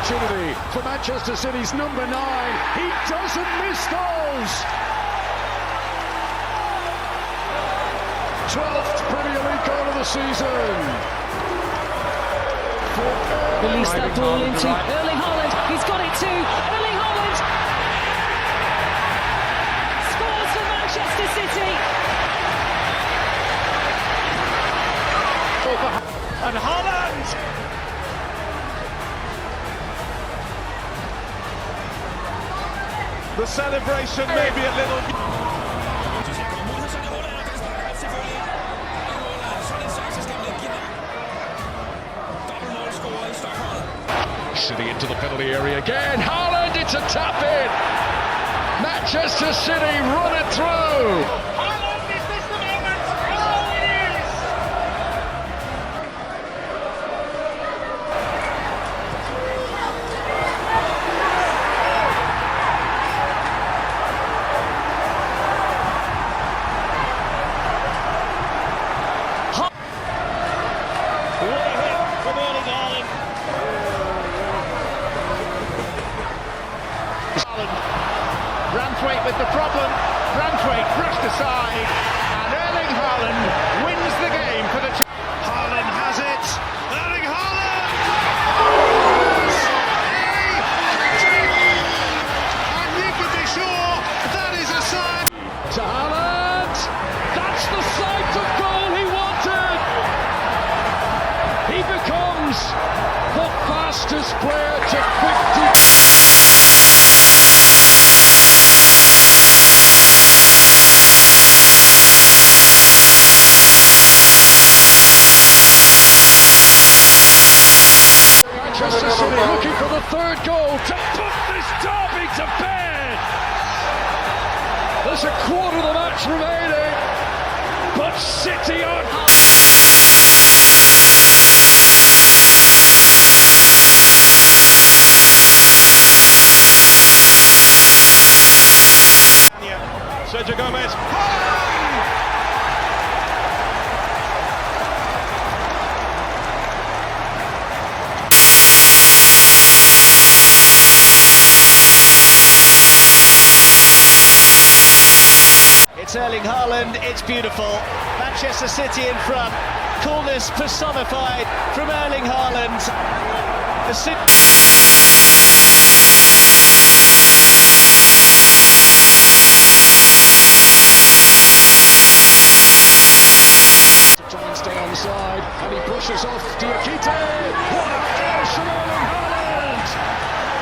opportunity for Manchester City's number 9. He doesn't miss those. 12th Premier League goal of the season. Release that ball into Erling Haaland. He's got it too. Erling Haaland scores for Manchester City. And Haaland. The celebration may be a little... City into the penalty area again. Haaland, it's a tap in. Manchester City run it through. Haaland, is this the moment? Oh, it is. What a hit from Erling Haaland. Branthwaite with the problem. Branthwaite brushed aside, and Erling Haaland wins the game for the. Haaland has it. Erling Haaland. And you can be sure that is a sign. To Haaland. That's the sight of goal he wanted. He becomes the fastest player to 50. Manchester City looking for the third goal to put this derby to bed. There's a quarter of the match remaining, but City are... Sergio Gomez. It's Erling Haaland, it's beautiful. Manchester City in front. Coolness personified from Erling Haaland. The Try and stay onside, and he pushes off Diakite. What a finish from Erling Haaland!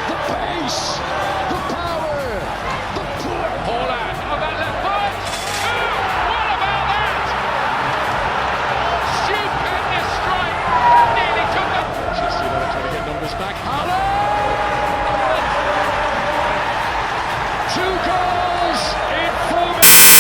The pace, the power, the pull. Haaland on that left foot. What about that? Stupendous strike. Nearly took it. Manchester United trying to get numbers back. Haaland. 2 goals in 4 minutes.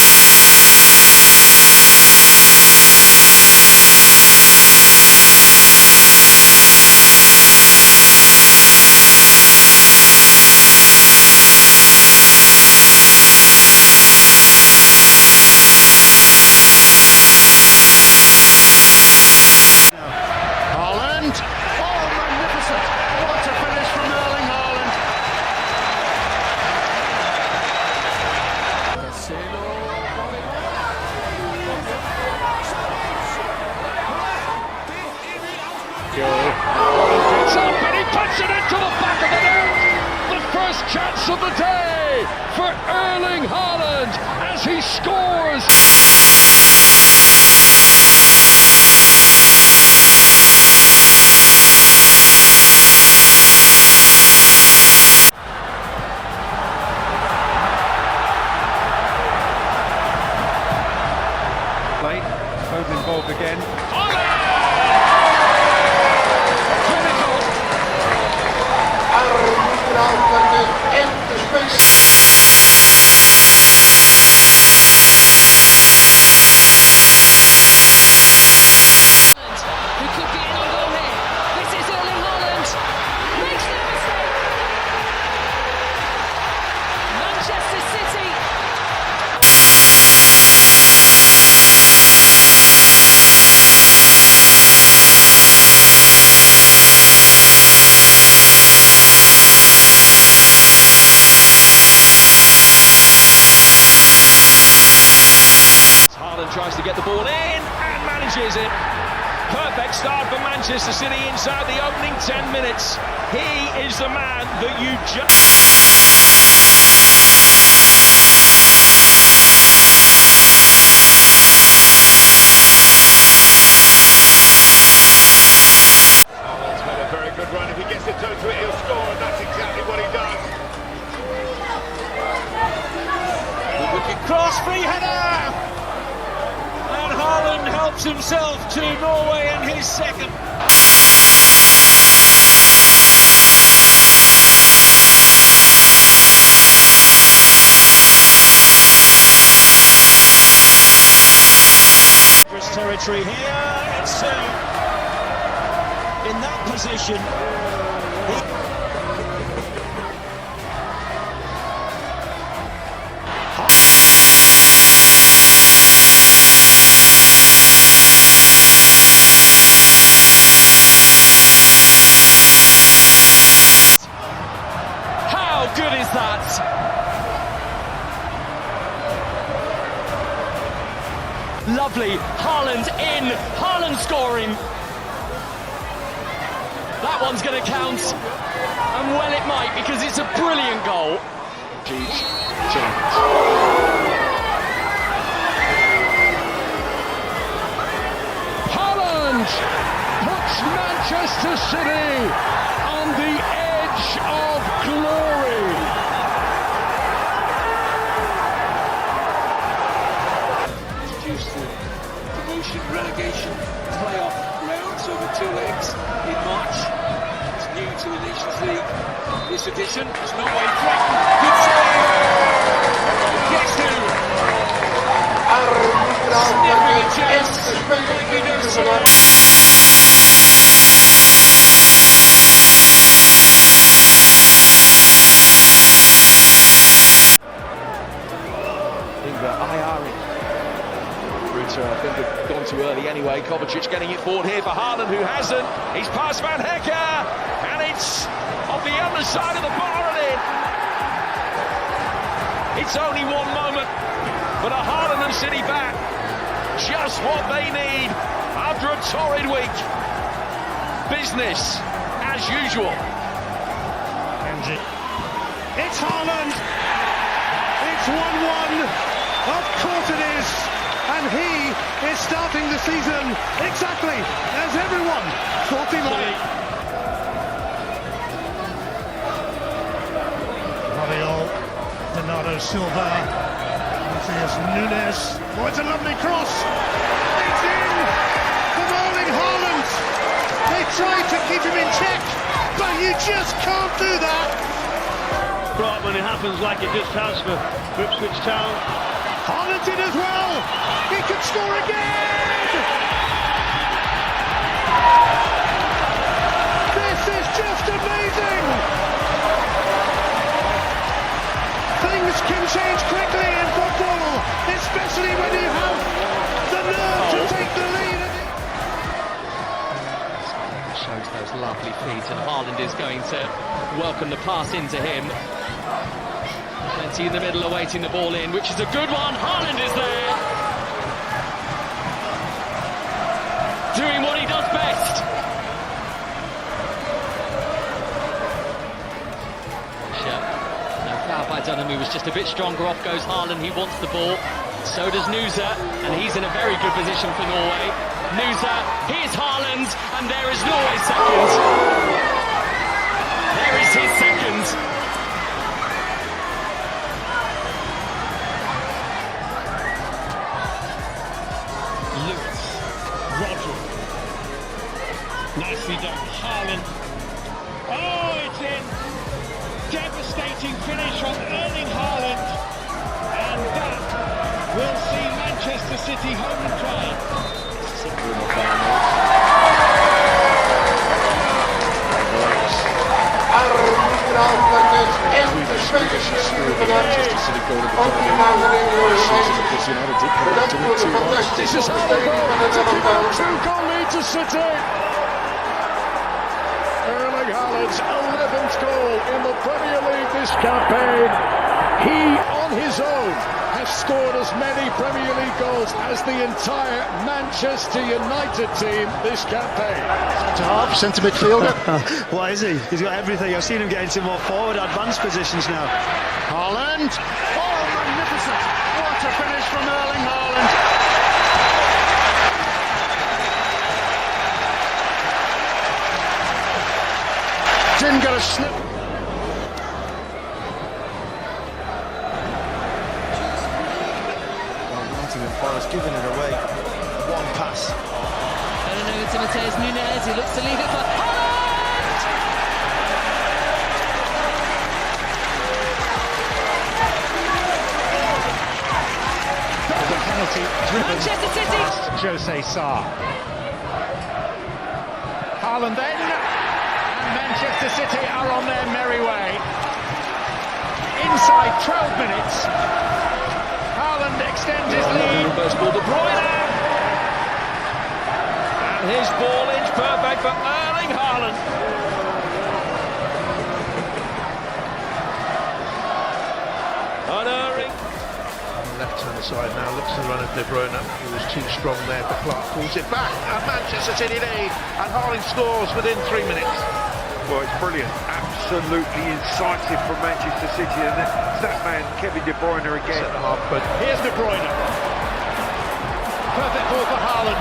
Haaland. Oh, magnificent. What a finish from Erling Haaland. Gets up and he puts it into the back of the net. The first chance of the day for Erling Haaland as he scores. Foden involved again. Who could be in on goal here? This is Erling Haaland. Makes no mistake. Manchester City. get the ball in and manages it. Perfect start for Manchester City inside the opening 10 minutes. He is the man that you Haaland's made a very good run. If he gets it to it, he'll score, and that's exactly what he does. Looking cross, free header! And Haaland helps himself to Norway in his second. Territory here, it's in that position. How good is that? Lovely, Haaland in, Haaland scoring. That one's going to count, and well it might, because it's a brilliant goal. Haaland puts Manchester City on the edge of glory. Introduced the promotion relegation playoff rounds over 2 legs in March. It's new to the Nations League this edition. There's no way threatened. Good save. Guess who? Sniffing a chance. Maybe there's I think have gone too early anyway. Kovacic getting it forward here for Haaland, who hasn't. He's past Van Hecker, and it's off the other side of the bar and in. It's only one moment, but a Haaland and City back. Just what they need after a torrid week. Business as usual. It's Haaland. It's 1-1. Of course it is. And he is starting the season exactly as everyone thought he might. Rabiot, Bernardo Silva, Matthias Nunes. Oh, it's a lovely cross. It's in from Erling Haaland. They tried to keep him in check, but you just can't do that. Right when it happens like it just has for Ipswich Town. Haaland in as well. He could score again. This is just amazing. Things can change quickly in football, especially when you have the nerve to take the lead. Shows those lovely feet, and Haaland is going to welcome the pass into him. Plenty in the middle awaiting the ball in, which is a good one. Haaland is there. Doing what he does best. No foul by Dunham, who was just a bit stronger. Off goes Haaland, he wants the ball. So does Nusa, and he's in a very good position for Norway. Nusa, here's Haaland, and there is Norway's second. There is his second. Nicely done, Haaland. Oh, it's in. Devastating finish from Erling Haaland. And that will see Manchester City home and dry. This is how they go to keep a 2-goal lead to City. Erling Haaland's 11th goal in the Premier League this campaign. He, on his own, has has scored as many Premier League goals as the entire Manchester United team this campaign. Half centre midfielder. What is he? He's got everything. I've seen him get into more forward, advanced positions now. Haaland. Oh, magnificent! What a finish from Erling Haaland. Didn't get a snip. Forest giving it away. One pass. Over to Matheus Nunes, he looks to leave it for Haaland! There's a penalty driven. Manchester City! Jose Sarr. Haaland then, and Manchester City are on their merry way. Inside 12 minutes. Haaland extends his lead. First ball, De Bruyne. And his ball inch perfect for Erling Haaland. Unerring. Left-hand side now, looks to the run of De Bruyne. He was too strong there, but Clark pulls it back. And Manchester City lead, and Haaland scores within 3 minutes. Well, it's brilliant. Absolutely incisive from Manchester City. And it's that man, Kevin De Bruyne, again. Centre half, but Here's De Bruyne. Perfect ball for Haaland.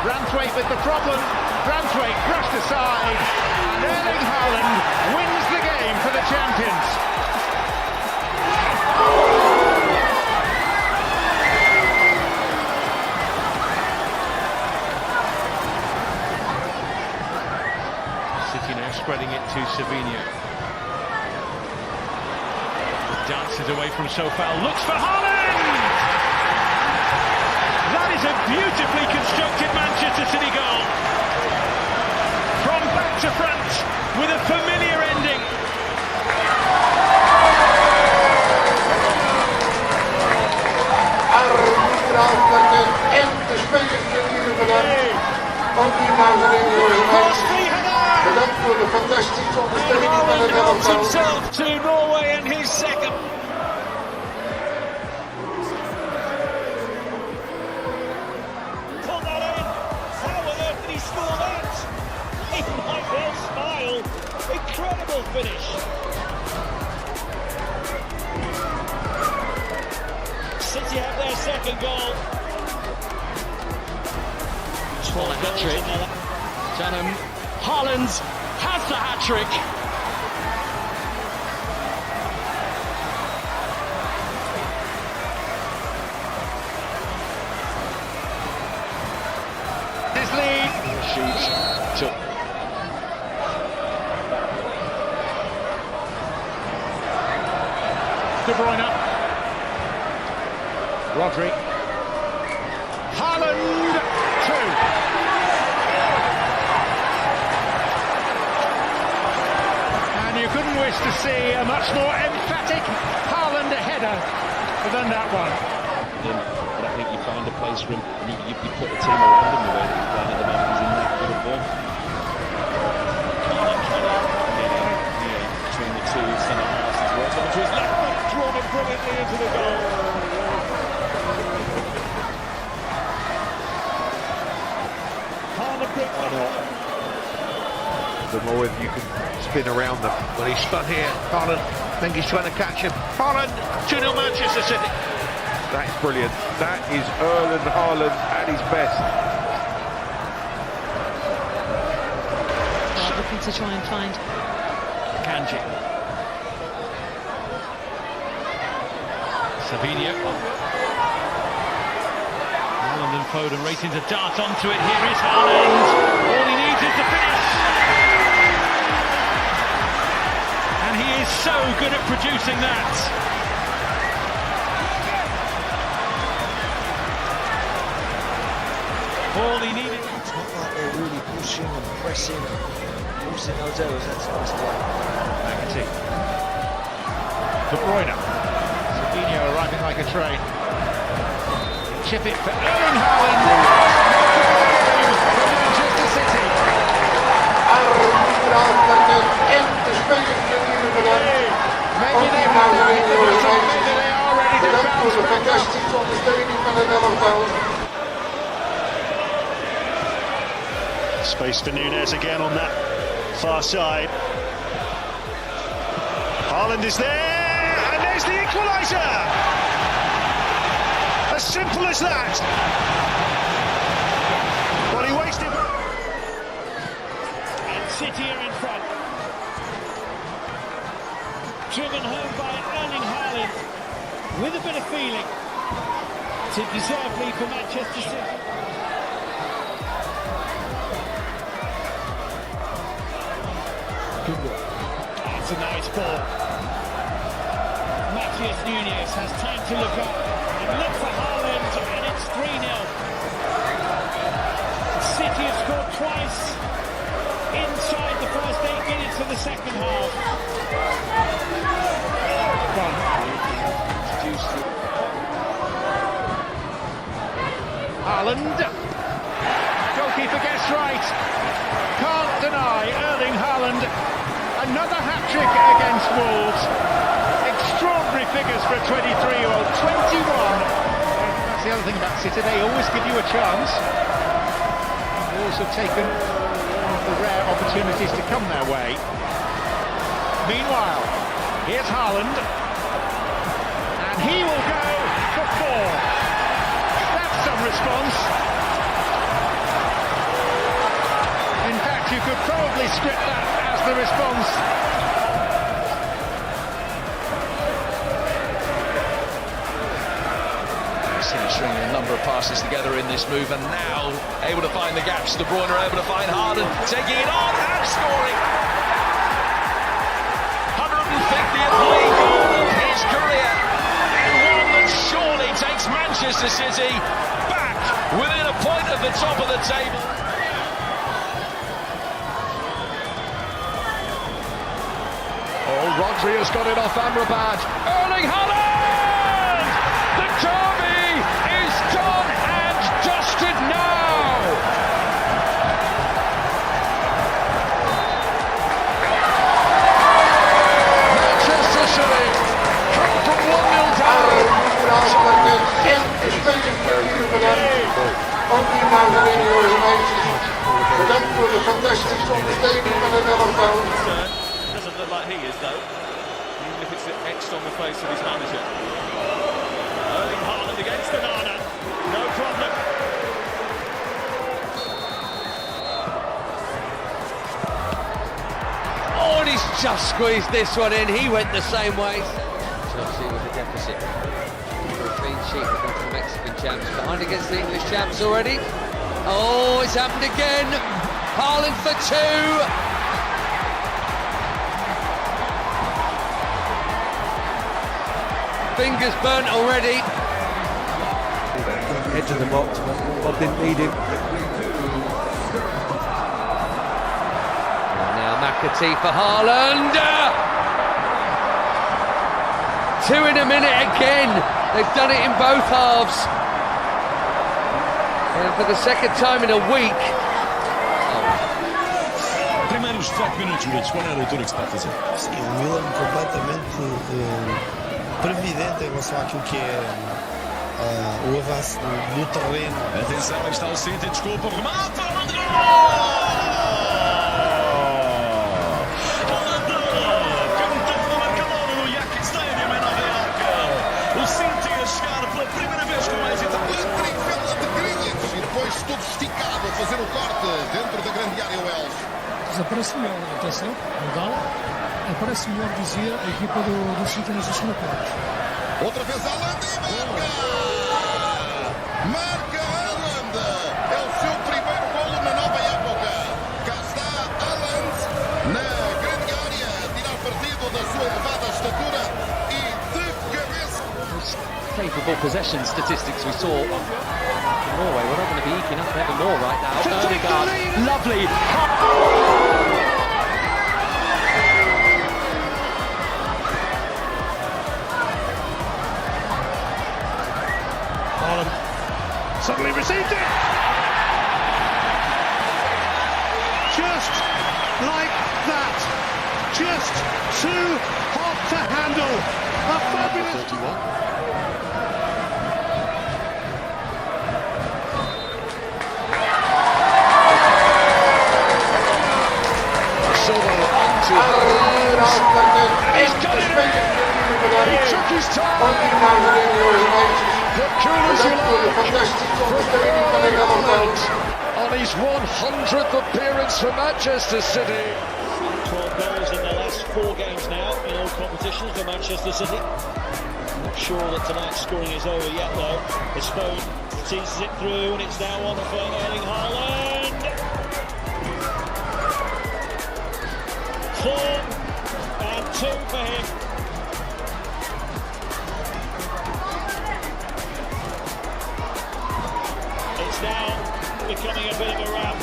Branthwaite with the problem. Branthwaite brushed aside. And Erling Haaland wins the game for the champions. City now spreading it to Savinho. Dances away from Sofal, looks for Haaland! That is a beautifully constructed Manchester City goal. From back to front, with a familiar ending. Bedankt voor de fantastische ondersteuning van het elftal. Himself to Norway and his second. Pull that in. How on earth did he score that? He might well smile. Incredible finish. City have their second goal. Well, a hat-trick. Janum. Haaland has the hat-trick. His lead. Shoots. De Bruyne. Rodri. Haaland. 2. You couldn't wish to see a much more emphatic Haaland header than that one. But I think you find a place for him, and you put the team around him the way that he's playing at the moment. He's in that good of form. Between the two centre halves as well. Onto his left foot, drawn him brilliantly into the goal. Haaland brings The more you can spin around them. well, he's spun here. Haaland, I think he's trying to catch him. Haaland, 2-0 Manchester City. That's brilliant. That is Erling Haaland at his best. Looking to try and find Kanji. Savinho. Haaland and Foden racing to dart onto it. Here is Haaland. All he needs is the finish. And he is so good at producing that. All he needed. It's not like they're really pushing and pressing and forcing those errors. That's nice to work. Tactique. De Bruyne. Savinho arriving like a train. Chip it for Erling Haaland. For Manchester City. Maybe they are ready to bounce Space for Núñez again on that far side. Haaland is there, and there's the equaliser! As simple as that. Well, he wasted. And City are in front. Driven home by Erling Haaland with a bit of feeling to deservedly for Manchester City. That's a nice ball. Núñez has time to look up and look for Haaland, and it's 3-0. City have scored twice inside the first 8 minutes of the second half. Haaland. Goalkeeper gets right. Can't deny Erling Haaland. Another hat-trick against Wolves. Extraordinary figures for a 23-year-old. 21. That's the other thing about City. They always give you a chance. Wolves have taken one of the rare opportunities to come their way. Meanwhile, here's Haaland. And he will go for 4. That's some response. In fact, you could probably script that as the response. Stringing a number of passes together in this move, and now able to find the gaps. De Bruyne are able to find Haaland, taking it on and scoring. 150th league goal of his career, and one that surely takes Manchester City back within a point of the top of the table. Oh, Rodri has got it off Amrabat. Erling Haaland! The derby is done and dusted now! Manchester City come from 1-0 down. Doesn't look like he is, though. Even if it's etched on the face of his manager. Erling Haaland against Onana. No problem. Oh, and he's just squeezed this one in. He went the same way. Chelsea with a deficit. A clean sheet against the Mexican champs. Behind against the English champs already. Oh, it's happened again. Haaland for 2. Fingers burnt already. Edge of the box, but Bob didn't need him. And now McAtee for Haaland. 2 in a minute again. They've done it in both halves. And for the second time in a week. Primeiros 4 minutos, Brutos, qual é a leitura que se está a fazer? Sim, o Milan completamente previdente em relação àquilo que é o avanço do terreno. Atenção, aí está o City, desculpa, remata, cantando marcador no Yacht Stadium em Nova Iorque. O City a chegar pela primeira vez com mais trivela de Grinhas e depois todo esticado a fazer o corte dentro da grande área Wells. Aparece melhor, atenção, legal. Aparece melhor, dizia a equipa do City nas últimas partes. Outra vez Haaland e marca Haaland, é o seu primeiro golo na nova época. Cá está Haaland na grande área, a tirar partido da sua elevada estatura e de cabeça. Favourable possession statistics we saw in Norway. We're not going to be eking up ever more right now. Odegaard, lovely. Suddenly received it! Just like that. Just too hot to handle. A fabulous... 31. Haaland! He's got it in! He took his time! But cool as you like from Haaland on his 100th appearance for Manchester City. 12 goals in their last 4 games now in all competitions for Manchester City. Not sure that tonight's scoring is over yet though. His phone teases it through and it's now on for Erling Haaland. 4 and 2 for him. It's now becoming a bit of a rout.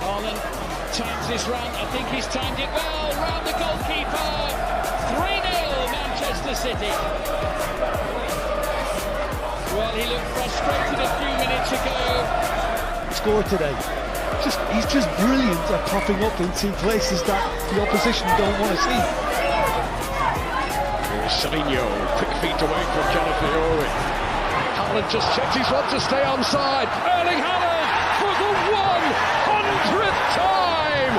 Haaland times this run. I think he's timed it well. Round the goalkeeper. 3-0 Manchester City. Well, he looked frustrated a few minutes ago. Score today. He's just brilliant at popping up into places that the opposition don't want to see. Here's Savinho, quick feet away from Jonathan Fiore. Haaland just checked his one to stay onside. Erling Haaland for the 100th time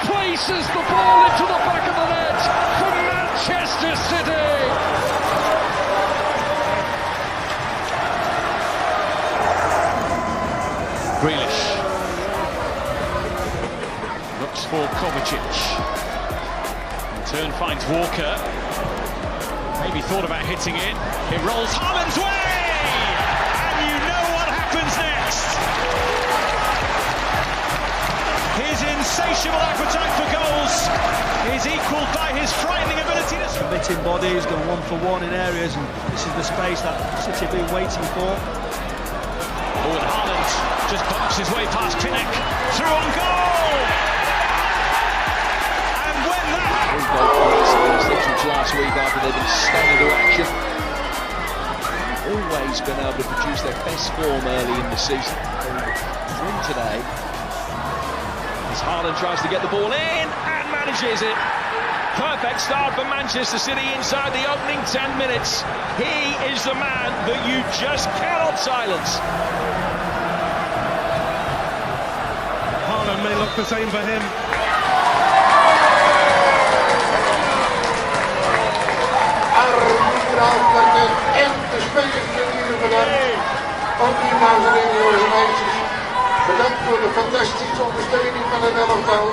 places the ball into the back of the net for Manchester City. Grealish looks for Kovacic. In turn finds Walker. Maybe thought about hitting it. It rolls Haaland's way! And you know what happens next. His insatiable appetite for goals is equaled by his frightening ability to... Committing bodies, going 1-for-1 in areas, and this is the space that City have been waiting for. Oh, and Haaland just bumps his way past Pinnock, through on goal! And when that happens... last week after they've been stung into action. Always been able to produce their best form early in the season. Win today. As Haaland tries to get the ball in and manages it. Perfect start for Manchester City inside the opening 10 minutes. He is the man that you just cannot silence. Haaland may look the same for him. En de spelers in ieder bedankt. Ook hier, dames en heren, jongens en meisjes. Bedankt voor de fantastische ondersteuning van het elftal.